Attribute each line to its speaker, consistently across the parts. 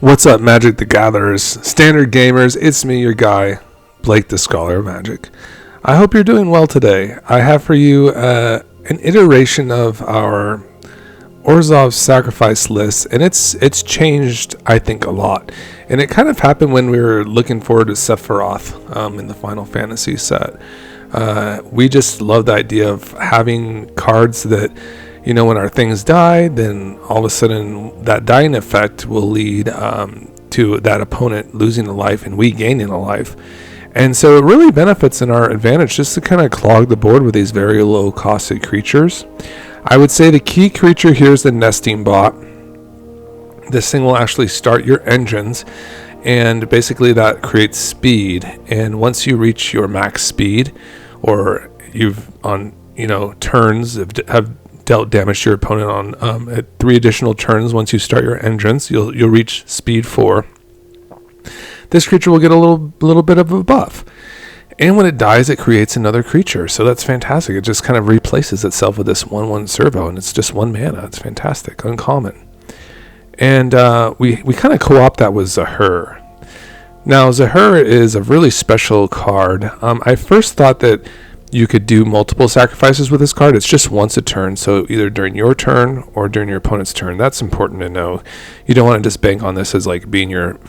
Speaker 1: What's up, Magic the Gatherers, Standard Gamers? It's me, your guy, Blake the Scholar of Magic. I hope you're doing well today. I have for you an iteration of our Orzhov sacrifice list, and it's changed, I think, a lot. And it kind of happened when we were looking forward to Sephiroth in the Final Fantasy set. We just love the idea of having cards that, you know, when our things die, then all of a sudden that dying effect will lead to that opponent losing a life and we gaining a life. And so it really benefits in our advantage just to kind of clog the board with these very low costed creatures. I would say the key creature here is the nesting bot. This thing will actually start your engines, and basically that creates speed. And once you reach your max speed, or you've on turns have dealt damage to your opponent on at 3 additional turns. Once you start your engines, you'll reach speed 4. This creature will get a little bit of a buff, and when it dies, it creates another creature. So that's fantastic. It just kind of replaces itself with this 1/1 servo, and it's just 1 mana. It's fantastic, uncommon. And we kind of co-opt that with Zahur. Now Zahur is a really special card. I first thought that you could do multiple sacrifices with this card. It's just once a turn, so either during your turn or during your opponent's turn. That's important to know. You don't want to just bank on this as like being your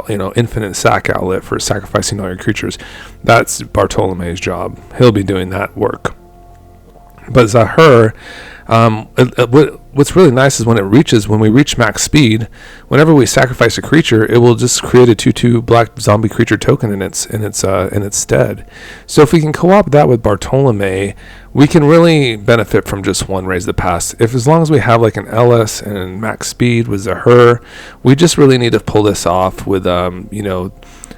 Speaker 1: infinite sack outlet for sacrificing all your creatures. That's Bartolome's job. He'll be doing that work. But Zahur, what's really nice is when we reach max speed, whenever we sacrifice a creature, it will just create a 2/2 black zombie creature token in its stead. So if we can co-opt that with Bartolome, we can really benefit from just one Raise the Past. As long as we have like an LS and max speed with Zahur, we just really need to pull this off with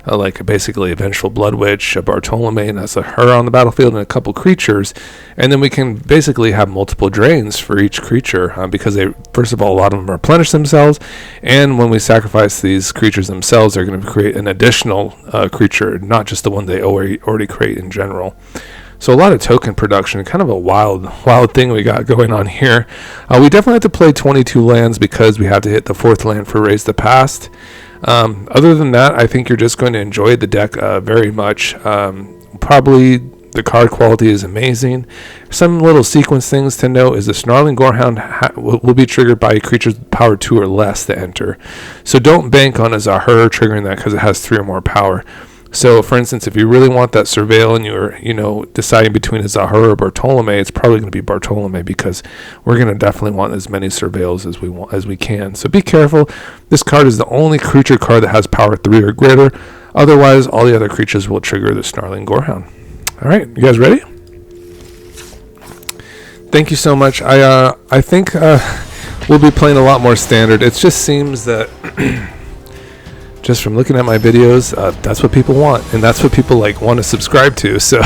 Speaker 1: like basically a Vengeful Blood Witch, a Bartolome, and a Zahur on the battlefield, and a couple creatures, and then we can basically have multiple drains for each creature because they, first of all, a lot of them replenish themselves, and when we sacrifice these creatures themselves, they're going to create an additional creature, not just the one they already create in general. So a lot of token production, kind of a wild thing we got going on here. We definitely have to play 22 lands because we have to hit the 4th land for Raise the Past. Other than that, I think you're just going to enjoy the deck very much. Probably the card quality is amazing. Some little sequence things to note is the Snarling Gorehound will be triggered by creatures with power 2 or less to enter. So don't bank on a Zahur triggering that because it has 3 or more power. So, for instance, if you really want that Surveil and you're, deciding between a Zahur or Bartolome, it's probably going to be Bartolome because we're going to definitely want as many Surveils as we can. So be careful. This card is the only creature card that has power 3 or greater. Otherwise, all the other creatures will trigger the Snarling Gorehound. All right, you guys ready? Thank you so much. I think we'll be playing a lot more Standard. It just seems that... just from looking at my videos, that's what people want, and that's what people want to subscribe to. So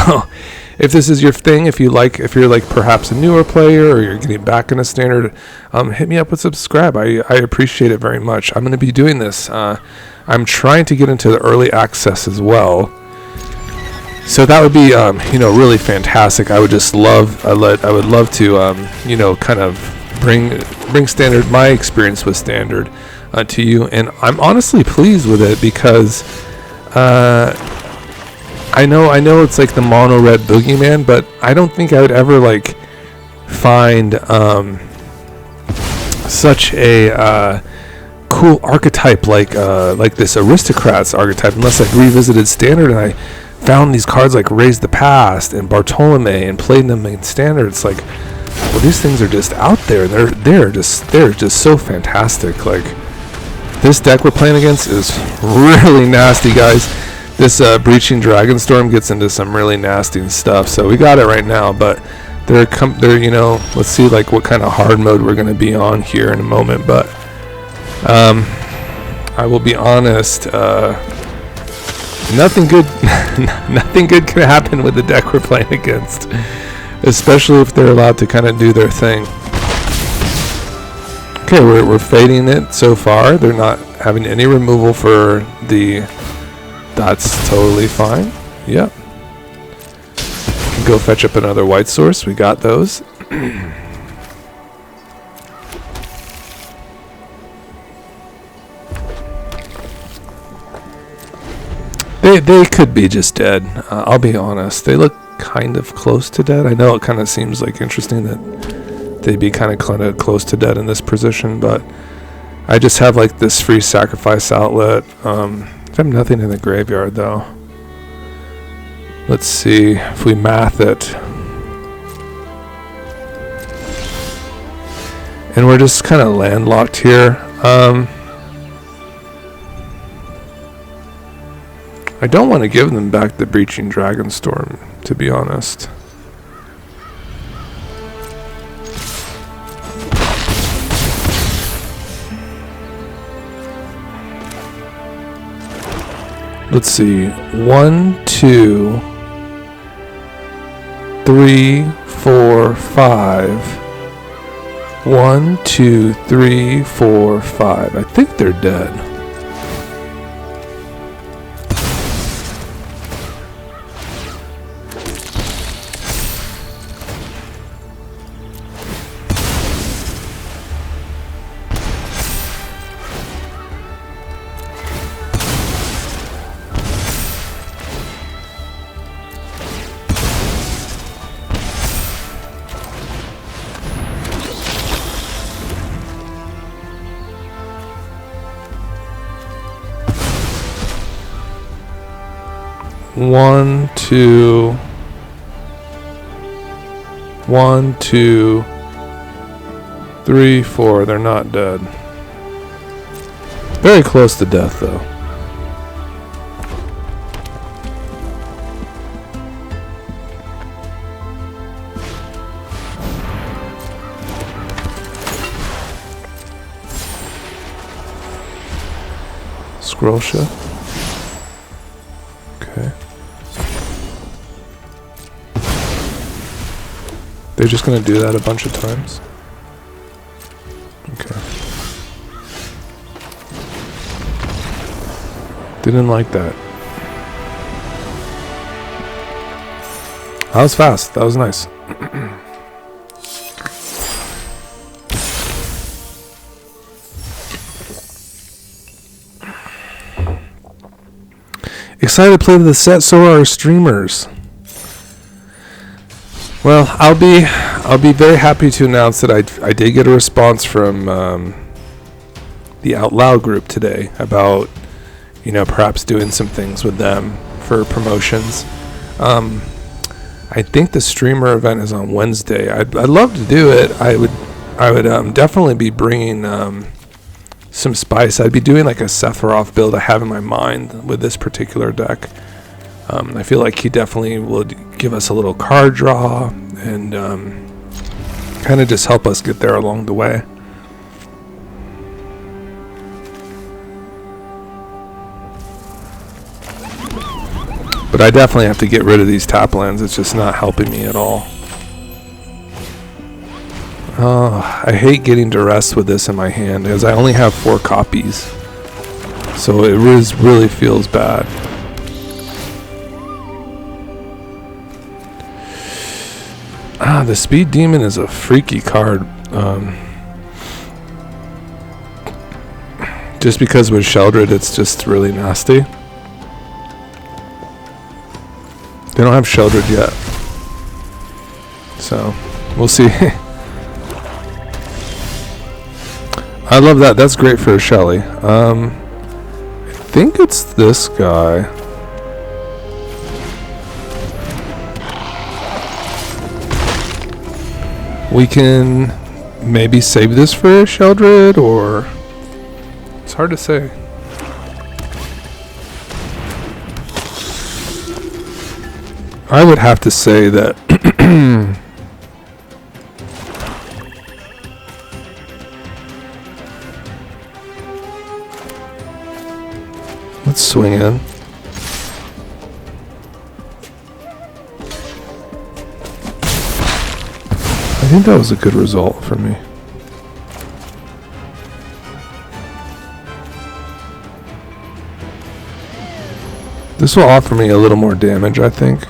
Speaker 1: if this is your thing, if you're perhaps a newer player or you're getting back into Standard, hit me up with subscribe. I appreciate it very much. I'm going to be doing this. I'm trying to get into the early access as well. So that would be really fantastic. I would just love I would love to kind of bring Standard, my experience with Standard, to you, and I'm honestly pleased with it because I know it's like the mono red boogeyman, but I don't think I would ever find such a cool archetype like this Aristocrats archetype unless I revisited Standard and I found these cards like Raise the Past and Bartolome and played them in Standard. It's like, well, these things are just out there. They're just so fantastic. This deck we're playing against is really nasty, guys. This Breaching Dragonstorm gets into some really nasty stuff. So we got it right now, but let's see what kind of hard mode we're going to be on here in a moment. But I will be honest, nothing good can happen with the deck we're playing against, especially if they're allowed to kind of do their thing. Okay, we're fading it so far. They're not having any removal for the... That's totally fine. Yep. Go fetch up another white source. We got those. They could be just dead. I'll be honest. They look kind of close to dead. I know it kind of seems like interesting that they'd be kind of close to dead in this position, but I just have like this free sacrifice outlet. I have nothing in the graveyard though. Let's see if we math it. And we're just kind of landlocked here. I don't want to give them back the Breaching Dragonstorm, to be honest. Let's see. 1, 2, 3, 4, 5. 1, 2, 3, 4, 5. I think they're dead. One, two, 1, 2, 3, 4. They're not dead. Very close to death, though. Scroll shift. Okay. They're just gonna do that a bunch of times. Okay. Didn't like that. That was fast. That was nice. Excited to play with the set, so are our streamers. Well, I'll be very happy to announce that I did get a response from the Out Loud group today about, you know, perhaps doing some things with them for promotions. I think the streamer event is on Wednesday. I'd love to do it. I would definitely be bringing some spice. I'd be doing like a Sephiroth build I have in my mind with this particular deck. I feel like he definitely would give us a little card draw and kind of just help us get there along the way. But I definitely have to get rid of these tap lands. It's just not helping me at all. Oh, I hate getting duress with this in my hand because I only have 4 copies. So it really feels bad. The Speed Demon is a freaky card. Just because with Sheldred it's just really nasty. They don't have Sheldred yet. So, we'll see. I love that. That's great for Shelly. I think it's this guy. We can maybe save this for Sheldred, or it's hard to say. I would have to say that let's swing in. I think that was a good result for me. This will offer me a little more damage, I think.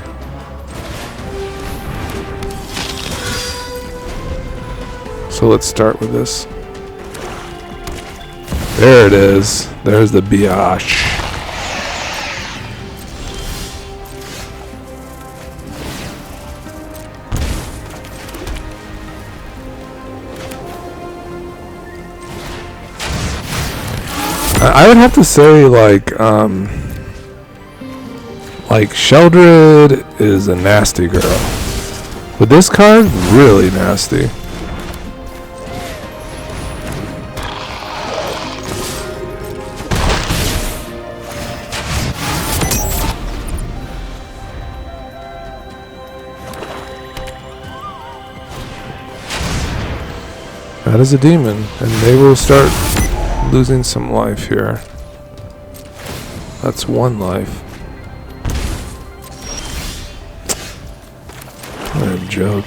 Speaker 1: So let's start with this. There it is. There's the biatch. I would have to say like Sheldred is a nasty girl. With this card, really nasty. That is a demon, and they will start losing some life here. That's one life. What a joke.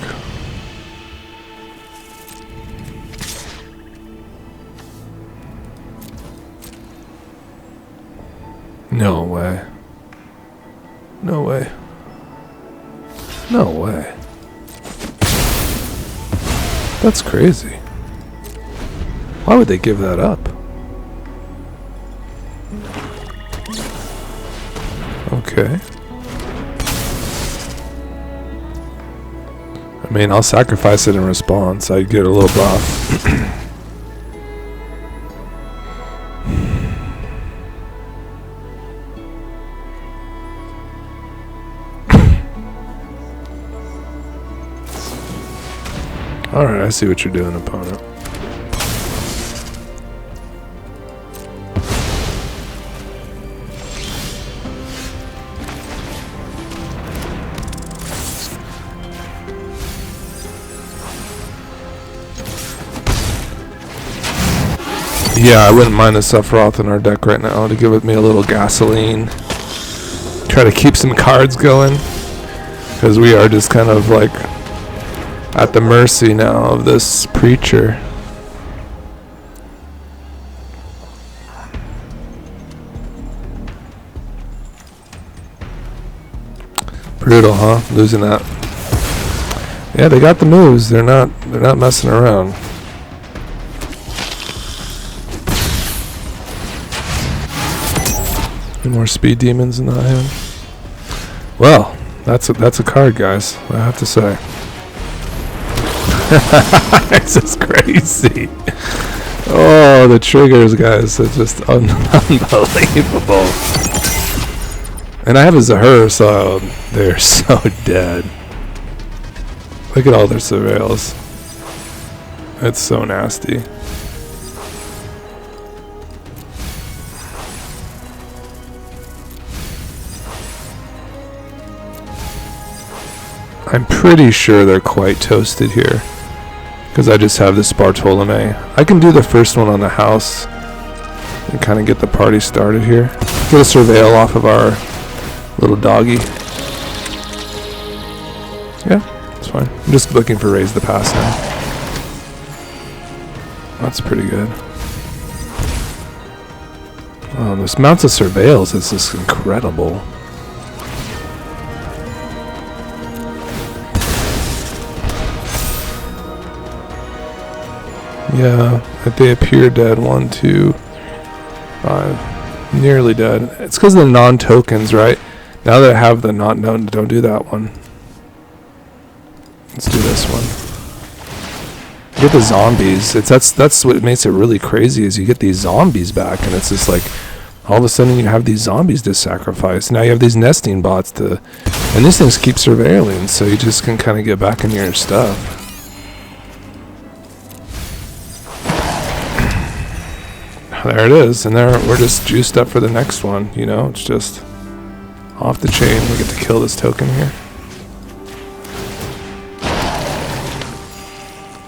Speaker 1: No way. No way. No way. That's crazy. Why would they give that up? Okay. I mean, I'll sacrifice it in response. I'd get a little buff. Alright, I see what you're doing, opponent. Yeah, I wouldn't mind a Sephiroth in our deck right now to give me a little gasoline. Try to keep some cards going. Because we are just kind of like at the mercy now of this preacher. Brutal, huh? Losing that. Yeah, they got the moves. They're not messing around. Any more speed demons in that hand? Well, that's a card, guys. I have to say. This is crazy. Oh, the triggers, guys. It's just unbelievable. And I have a Zahur, so they're so dead. Look at all their surveils. It's so nasty. I'm pretty sure they're quite toasted here. Because I just have this Bartolome. I can do the first one on the house. And kind of get the party started here. Get a surveil off of our little doggy. Yeah, it's fine. I'm just looking for raise the pass now. That's pretty good. Oh, this mounts of surveils is just incredible. Yeah, they appear dead. 1, 2, 5. Nearly dead. It's because of the non-tokens, right? Now that I have the non-known, don't do that one. Let's do this one. Get the zombies. That's what makes it really crazy is you get these zombies back, and it's just like all of a sudden you have these zombies to sacrifice. Now you have these nesting bots to, and these things keep surveilling, so you just can kind of get back into your stuff. There it is, and there we're just juiced up for the next one. You know, it's just off the chain. We get to kill this token here.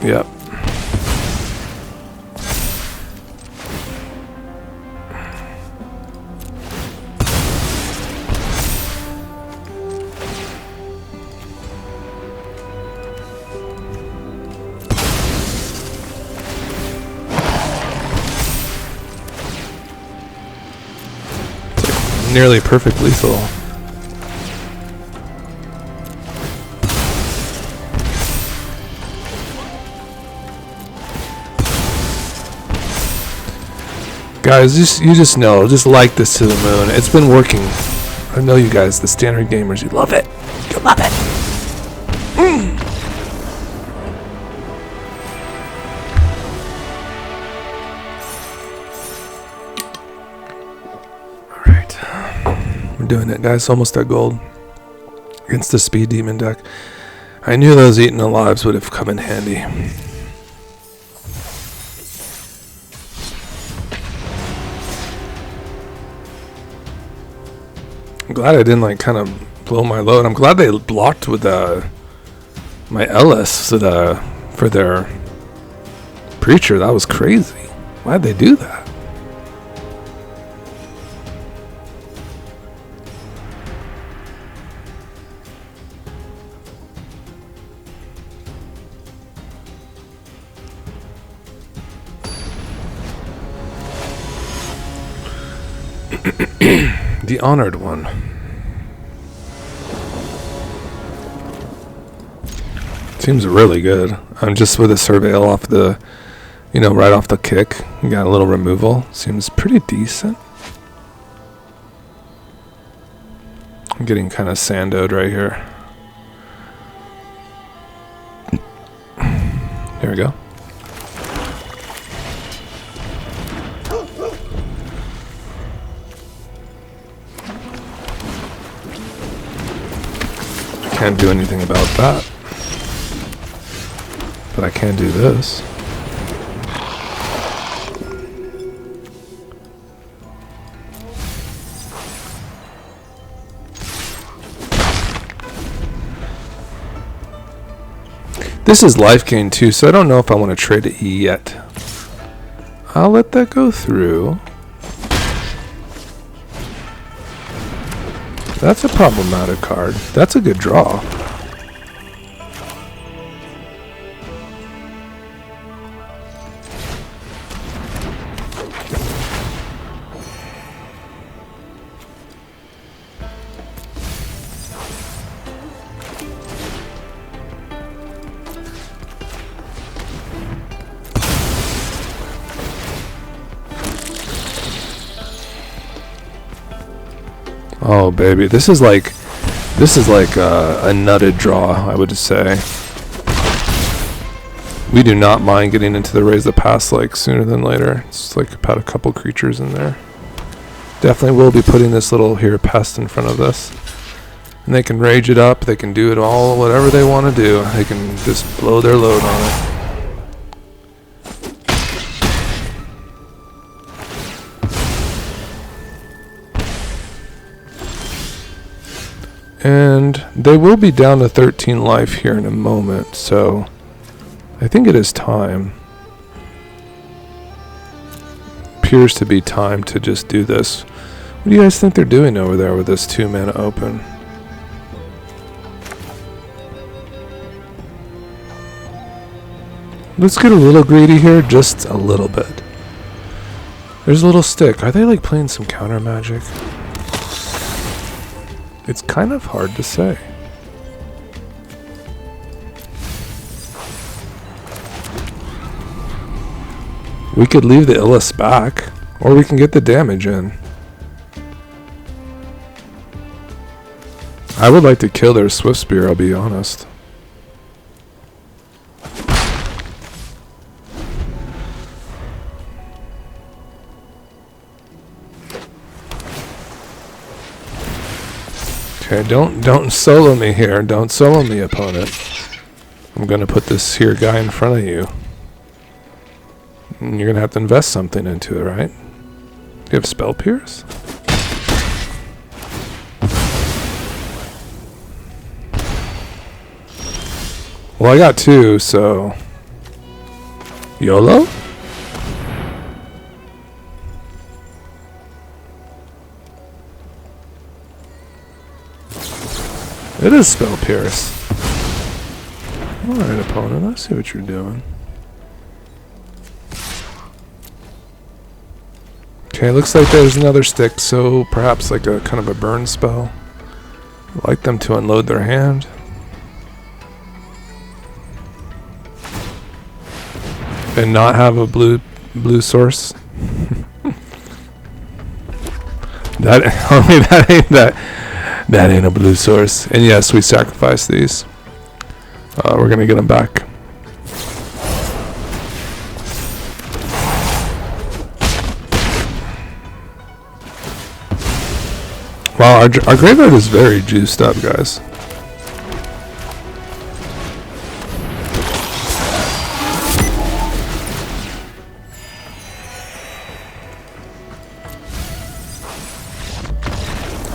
Speaker 1: Yep. Nearly perfect lethal. Guys, you just know, just like this to the moon. It's been working. I know you guys, the standard gamers, you love it. You love it. We're doing it, guys. Almost at gold. Against the speed demon deck. I knew those eaten alives would have come in handy. I'm glad I didn't like kind of blow my load. I'm glad they blocked with my Ellis for their preacher. That was crazy. Why'd they do that? The honored one. Seems really good. I'm just with a surveil off the, right off the kick. You got a little removal. Seems pretty decent. I'm getting kind of sandoed right here. Here we go. Can't do anything about that, but I can do this. This is life gain too, so I don't know if I want to trade it yet. I'll let that go through. That's a problematic card. That's a good draw. Oh baby, this is like a nutted draw, I would say. We do not mind getting into the raise the pass like sooner than later. It's like about a couple creatures in there. Definitely will be putting this little here pest in front of this. And they can rage it up, they can do it all, whatever they want to do. They can just blow their load on it. And they will be down to 13 life here in a moment, so I think it is time. Appears to be time to just do this. What do you guys think they're doing over there with this 2 mana open? Let's get a little greedy here, just a little bit. There's a little stick. Are they like playing some counter magic? It's kind of hard to say. We could leave the Illis back, or we can get the damage in. I would like to kill their Swift Spear, I'll be honest. Okay, don't solo me here. Don't solo me, opponent. I'm gonna put this here guy in front of you. And you're gonna have to invest something into it, right? You have Spell Pierce? Well, I got 2, so YOLO? It is Spell Pierce. Alright, opponent, I see what you're doing. Okay, looks like there's another stick, so perhaps like a kind of a burn spell. I'd like them to unload their hand. And not have a blue source. That ain't a blue source. And yes, we sacrifice these. We're gonna get them back. Wow, our graveyard is very juiced up, guys.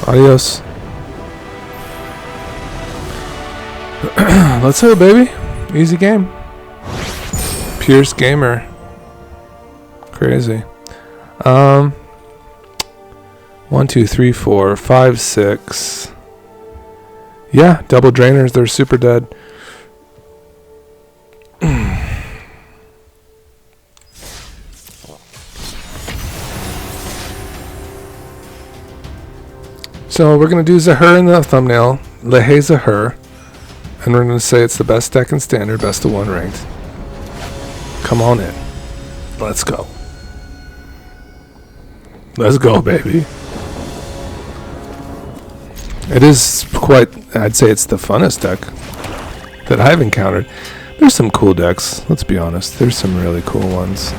Speaker 1: Adios. Let's go, baby. Easy game. Pierce Gamer. Crazy. 1, 2, 3, 4, 5, 6. Yeah, double drainers. They're super dead. So we're going to do Zahur in the thumbnail. Lehe Zahur. And we're going to say it's the best deck in Standard, best of 1 ranked. Come on in. Let's go. Let's go, baby. It is quite, I'd say it's the funnest deck that I've encountered. There's some cool decks, let's be honest. There's some really cool ones.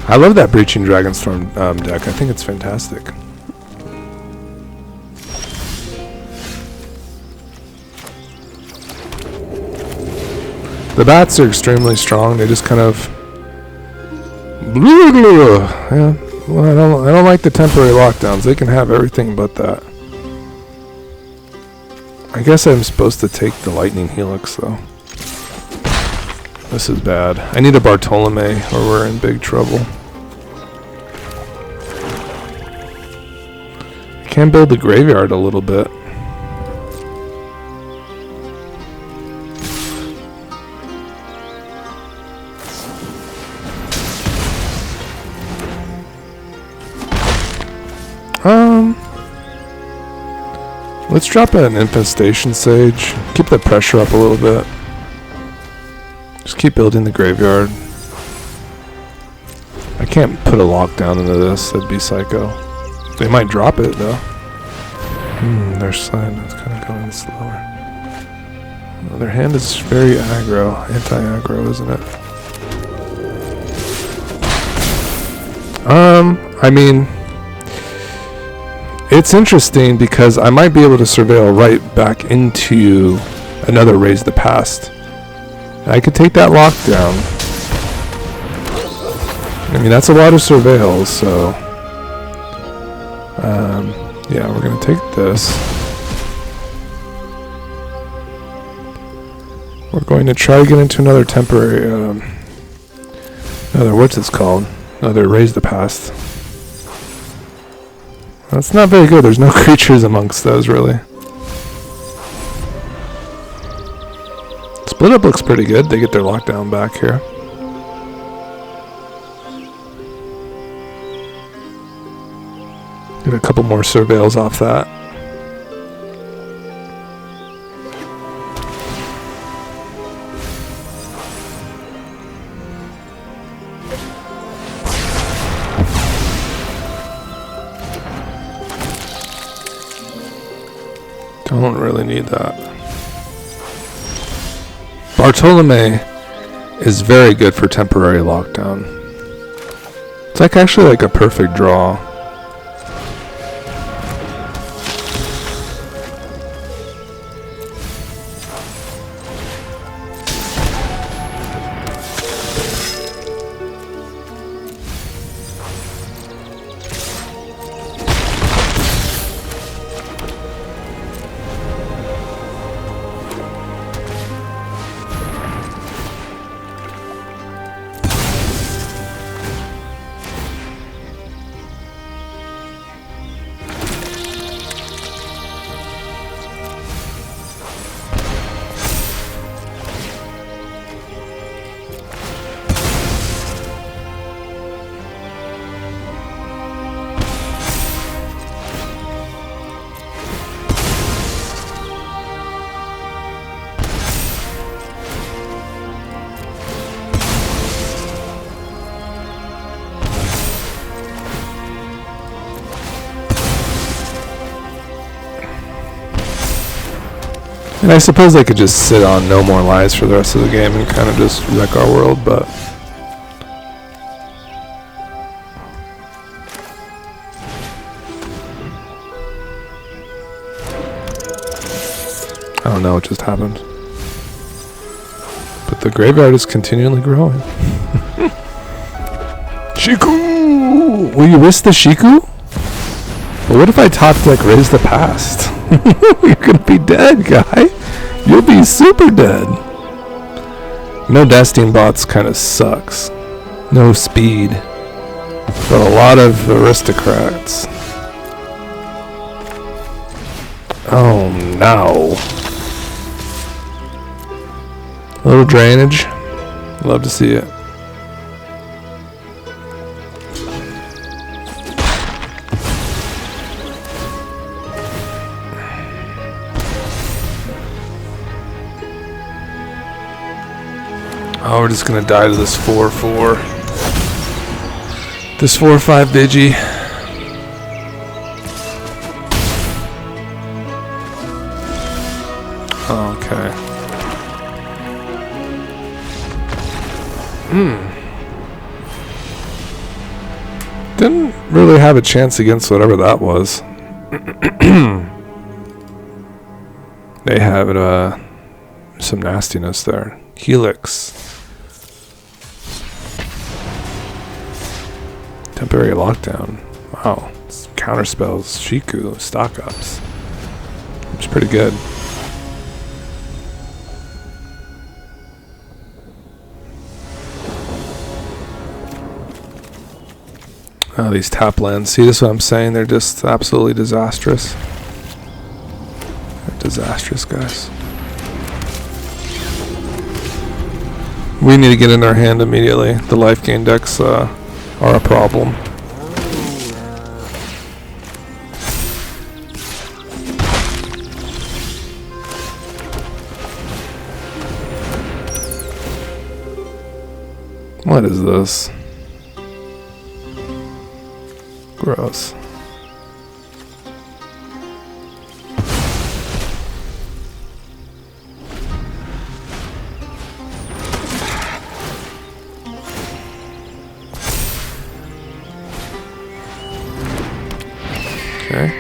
Speaker 1: I love that Breaching Dragonstorm deck. I think it's fantastic. The bats are extremely strong. They just kind of... Yeah. Well, I don't like the temporary lockdowns. They can have everything but that. I guess I'm supposed to take the Lightning Helix, though. This is bad. I need a Bartolome, or we're in big trouble. I can build the graveyard a little bit. Let's drop an Infestation Sage. Keep the pressure up a little bit. Just keep building the graveyard. I can't put a lockdown into this. That'd be psycho. They might drop it though. Their side is kind of going slower. Well, their hand is very aggro, anti-aggro, isn't it? I mean, it's interesting because I might be able to surveil right back into another Raise the Past. I could take that lockdown. I mean, that's a lot of surveils, so... yeah, we're gonna take this. We're going to try to get into another temporary, what's this called? Another Raise the Past. That's not very good. There's no creatures amongst those, really. Split Up looks pretty good. They get their lockdown back here. Get a couple more surveils off that. Don't really need that. Bartolome is very good for temporary lockdown. It's like actually like a perfect draw. And I suppose they could just sit on No More Lies for the rest of the game and kind of just wreck our world, but... I don't know what just happened. But the graveyard is continually growing. Shiku! Will you risk the Shiku? But what if I top deck raise the past? You're gonna be dead, guy. You'll be super dead. No Destine bots kind of sucks. No speed. But a lot of aristocrats. Oh no. A little drainage. Love to see it. Oh, we're just gonna die to this 4/4. This 4/5 Digi. Okay. Didn't really have a chance against whatever that was. They have some nastiness there. Helix. Temporary lockdown. Wow. Counter spells. Shiku. Stock ups. It's pretty good. Oh, these tap lands. See, this is what I'm saying? They're just absolutely disastrous. They're disastrous, guys. We need to get in their hand immediately. The life gain decks are a problem. What is this? Gross. Okay.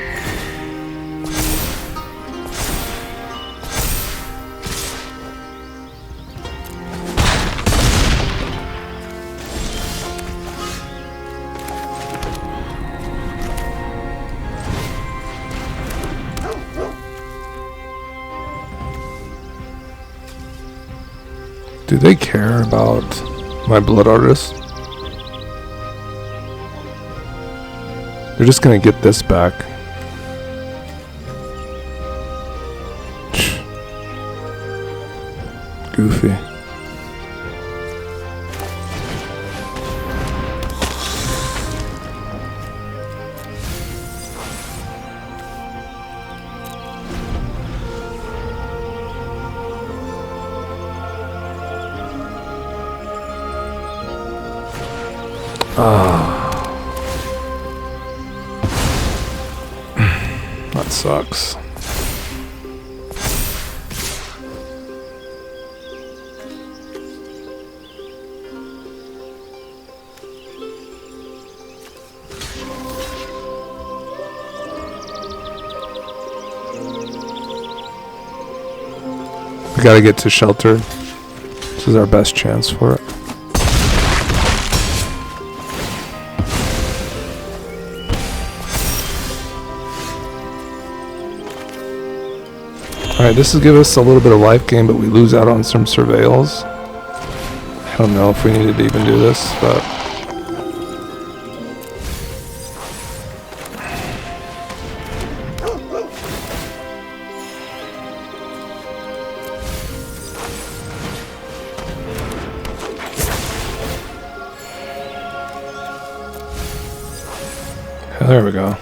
Speaker 1: Do they care about my blood artist? They're just gonna get this back. Goofy. That sucks. We gotta get to shelter. This is our best chance for it. Alright, this will give us a little bit of life gain, but we lose out on some surveils. I don't know if we needed to even do this, but... There we go.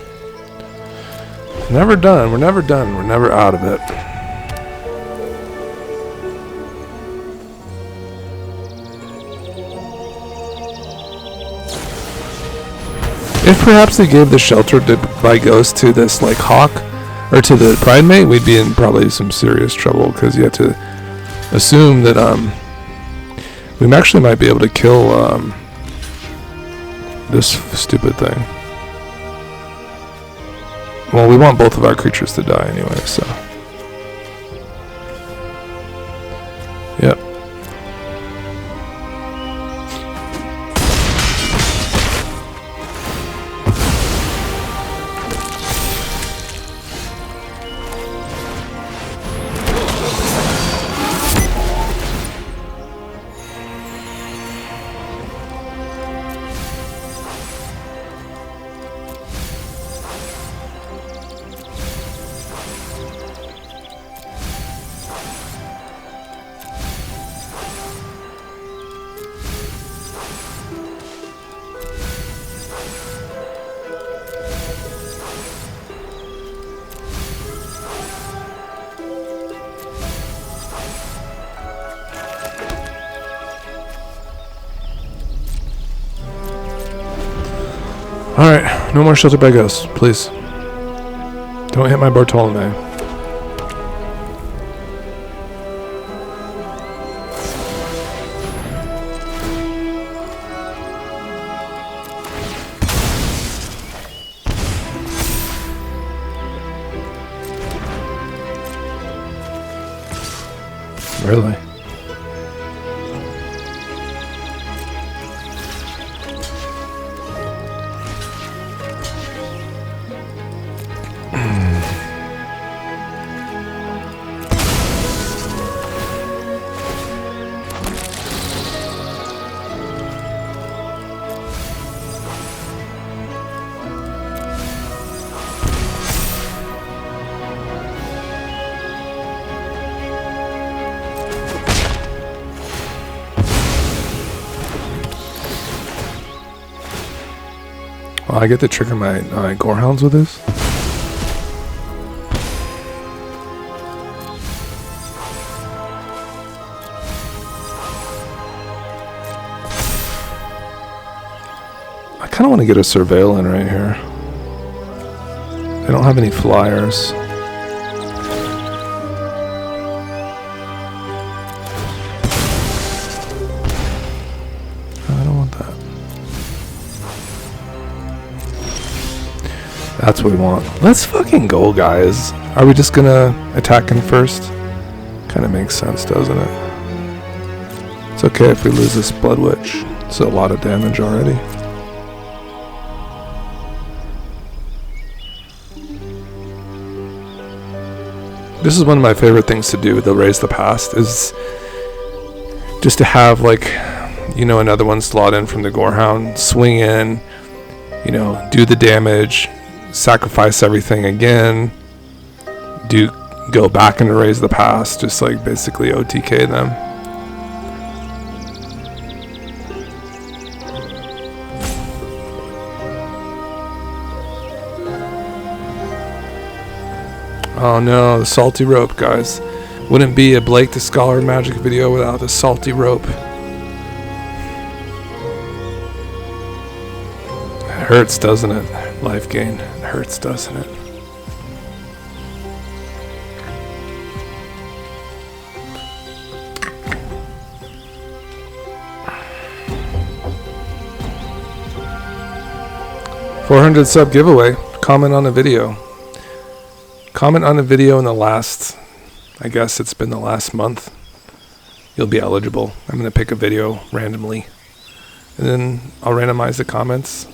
Speaker 1: Never done. We're never done. We're never out of it. If perhaps they gave the shelter by ghost to this like hawk or to the pride mate, we'd be in probably some serious trouble because you have to assume that we actually might be able to kill this stupid thing. Well, we want both of our creatures to die anyway, so. No more shelter by ghosts, please. Don't hit my Bartolome. Really? Well, I get to trigger my gorehounds with this. I kind of want to get a surveil in right here. They don't have any flyers. I don't want that. That's what we want. Let's fucking go, guys. Are we just gonna attack him first? Kind of makes sense, doesn't it? It's okay if we lose this Blood Witch. It's a lot of damage already. This is one of my favorite things to do with the Raise the Past, is just to have, like, you know, another one slot in from the Gorehound, swing in, you know, do the damage, sacrifice everything again, go back into Raise the Past, just like basically OTK them. Oh no, the salty rope, guys. Wouldn't be a Blake the Scholar magic video without the salty rope. It hurts, doesn't it? Life gain. It hurts, doesn't it? $400 sub giveaway. Comment on the video. Comment on the video in the last, I guess it's been the last month. You'll be eligible. I'm going to pick a video randomly. And then I'll randomize the comments,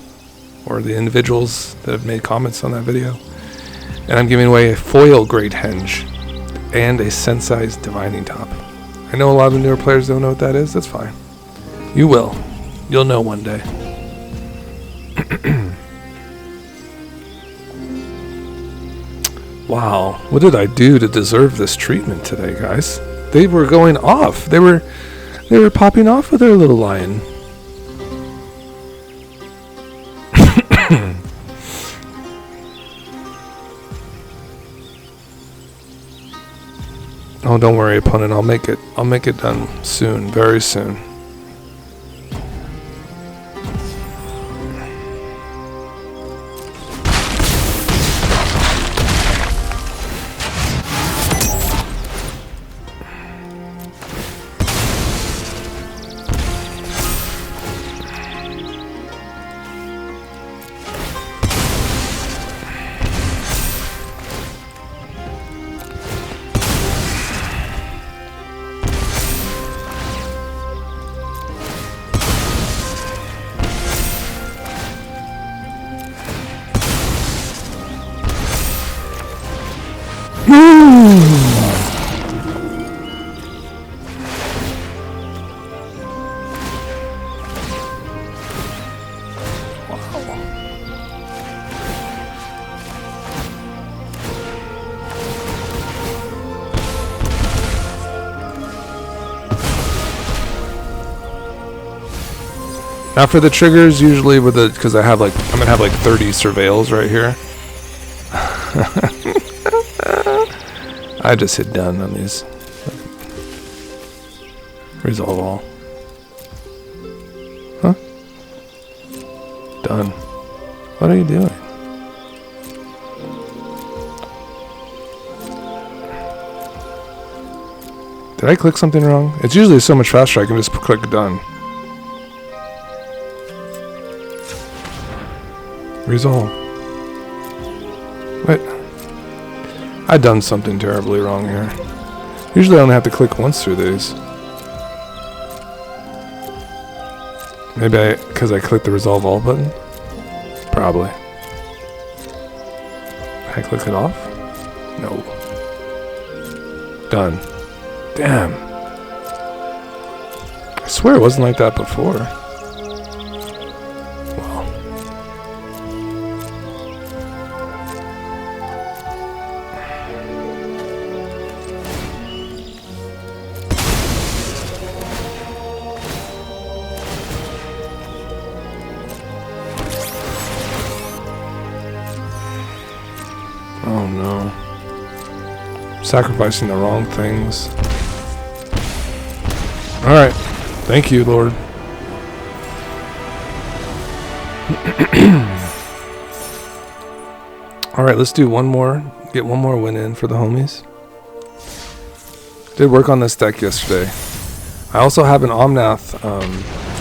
Speaker 1: or the individuals that have made comments on that video. And I'm giving away a foil Great Henge and a Sensei's Divining Top. I know a lot of the newer players don't know what that is. That's fine. You will. You'll know one day. Wow, what did I do to deserve this treatment today, guys? They were going off. They were popping off with their little lion. Oh, don't worry, opponent. I'll make it done soon, very soon. Now for the triggers, usually with the, because I'm gonna have like 30 surveils right here. I just hit done on these. Resolve all. Huh? Done. What are you doing? Did I click something wrong? It's usually so much faster I can just click done. Resolve. Wait. I've done something terribly wrong here. Usually I only have to click once through these. Maybe because I clicked the resolve all button? Probably. Can I click it off? No. Done. Damn. I swear it wasn't like that before. Wow. Oh no. Sacrificing the wrong things. Alright. Thank you, Lord. Alright, let's do one more. Get one more win in for the homies. Did work on this deck yesterday. I also have an Omnath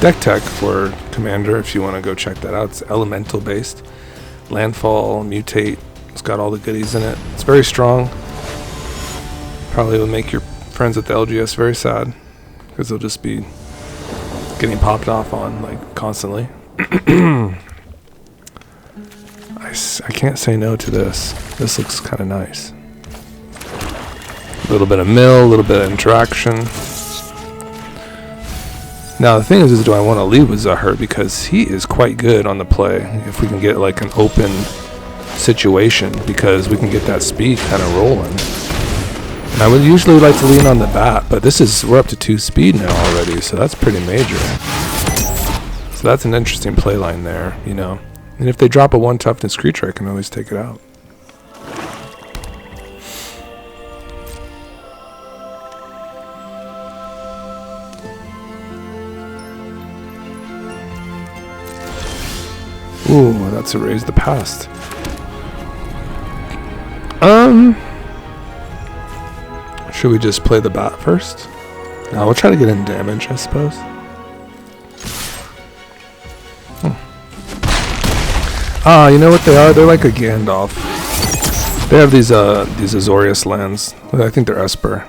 Speaker 1: deck tech for Commander if you want to go check that out. It's elemental based. Landfall, mutate. It's got all the goodies in it. It's very strong. Probably will make your friends at the LGS very sad. Because they'll just be getting popped off on like constantly. I can't say no to this. This looks kind of nice. A little bit of mill, a little bit of interaction. Now the thing is do I want to lead with Zahur because he is quite good on the play. If we can get like an open situation, because we can get that speed kind of rolling. And I would usually like to lean on the bat, but we're up to 2 speed now already, so that's pretty major. So that's an interesting play line there, you know. And if they drop a 1 toughness creature, I can always take it out. Ooh, that's erase the past. Should we just play the bat first? No, we'll try to get in damage, I suppose. Ah, you know what they are? They're like a Gandalf. They have these Azorius lands. I think they're Esper.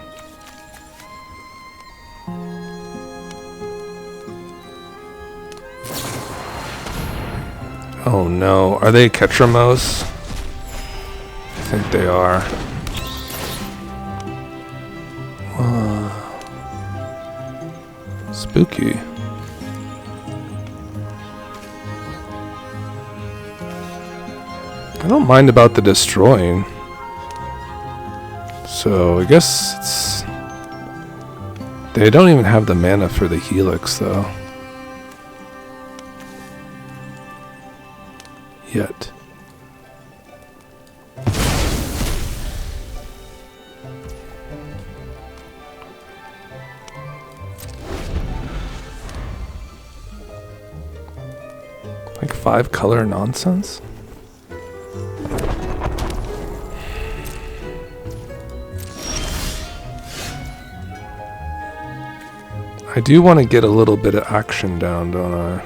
Speaker 1: Oh no, are they Ketramos? I think they are. Spooky. I don't mind about the destroying. So I guess it's... They don't even have the mana for the Helix though. Yet. Like 5 color nonsense? I do want to get a little bit of action down, don't I?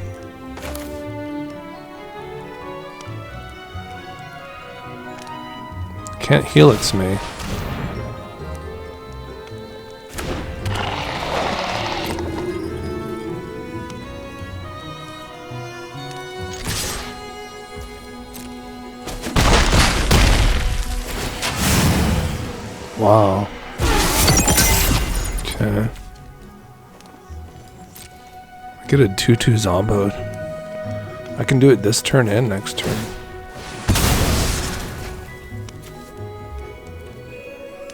Speaker 1: Can't helix me. Wow. Okay. I get a 2/2 zomboed. I can do it this turn and next turn.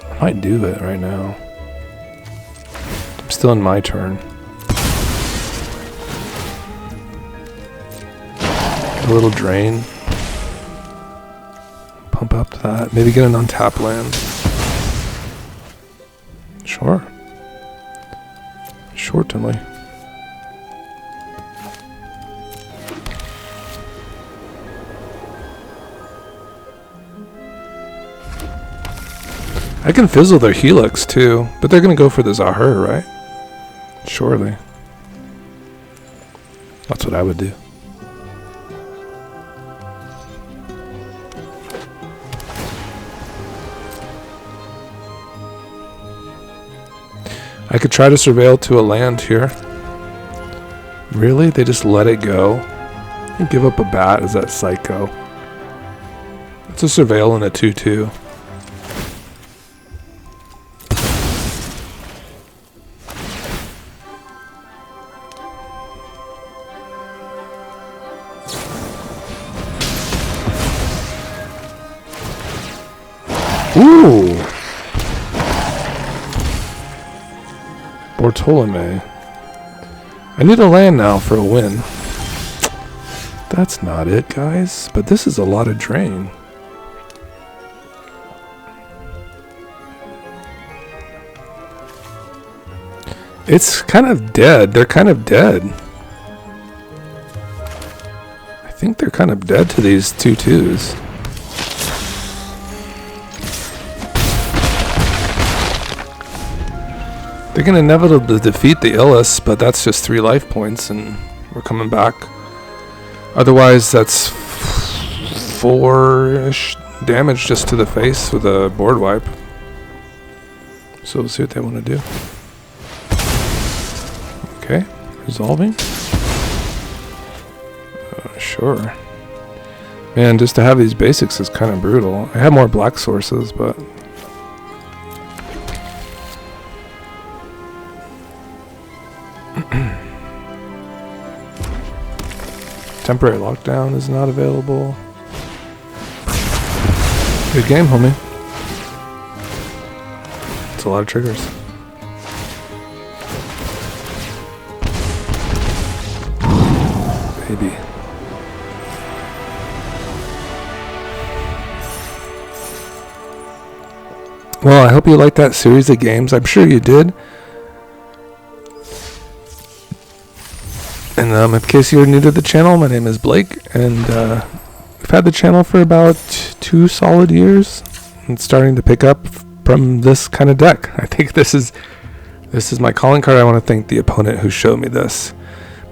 Speaker 1: I might do it right now. I'm still in my turn. Get a little drain. Pump up that. Maybe get an untap land. Sure. Certainly. I can fizzle their Helix too, but they're going to go for the Zahur, right? Surely. That's what I would do. I could try to surveil to a land here. Really? They just let it go? And give up a bat? Is that psycho? It's a surveil and a 2-2. Ooh! Bartolome. I need a land now for a win. That's not it, guys. But this is a lot of drain. It's kind of dead. They're kind of dead. I think they're kind of dead to these 2-2s. They can inevitably defeat the Illis, but that's just 3 life points, and we're coming back. Otherwise, that's 4-ish damage just to the face with a board wipe. So we'll see what they want to do. Okay, resolving. Sure. Man, just to have these basics is kind of brutal. I have more black sources, but... Temporary lockdown is not available. Good game, homie. It's a lot of triggers. Baby. Well, I hope you liked that series of games. I'm sure you did. And in case you're new to the channel, my name is Blake, and we've had the channel for about 2 solid years. It's starting to pick up from this kind of deck. I think this is my calling card. I want to thank the opponent who showed me this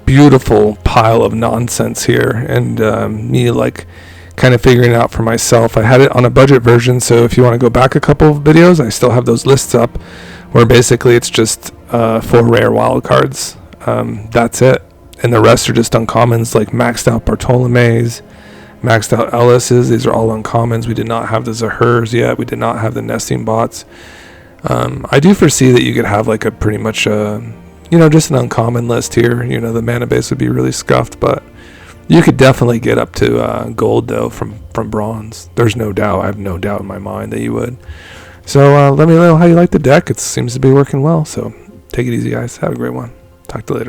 Speaker 1: beautiful pile of nonsense here, and me like kind of figuring it out for myself. I had it on a budget version, so if you want to go back a couple of videos, I still have those lists up, where basically it's just 4 rare wild cards. That's it. And the rest are just uncommons, like maxed out Bartolome's, maxed out Ellis's. These are all uncommons. We did not have the Zahurs yet. We did not have the nesting bots. I do foresee that you could have like a pretty much, just an uncommon list here. You know, the mana base would be really scuffed, but you could definitely get up to gold though from bronze. There's no doubt. I have no doubt in my mind that you would. So let me know how you like the deck. It seems to be working well. So take it easy, guys. Have a great one. Talk to you later.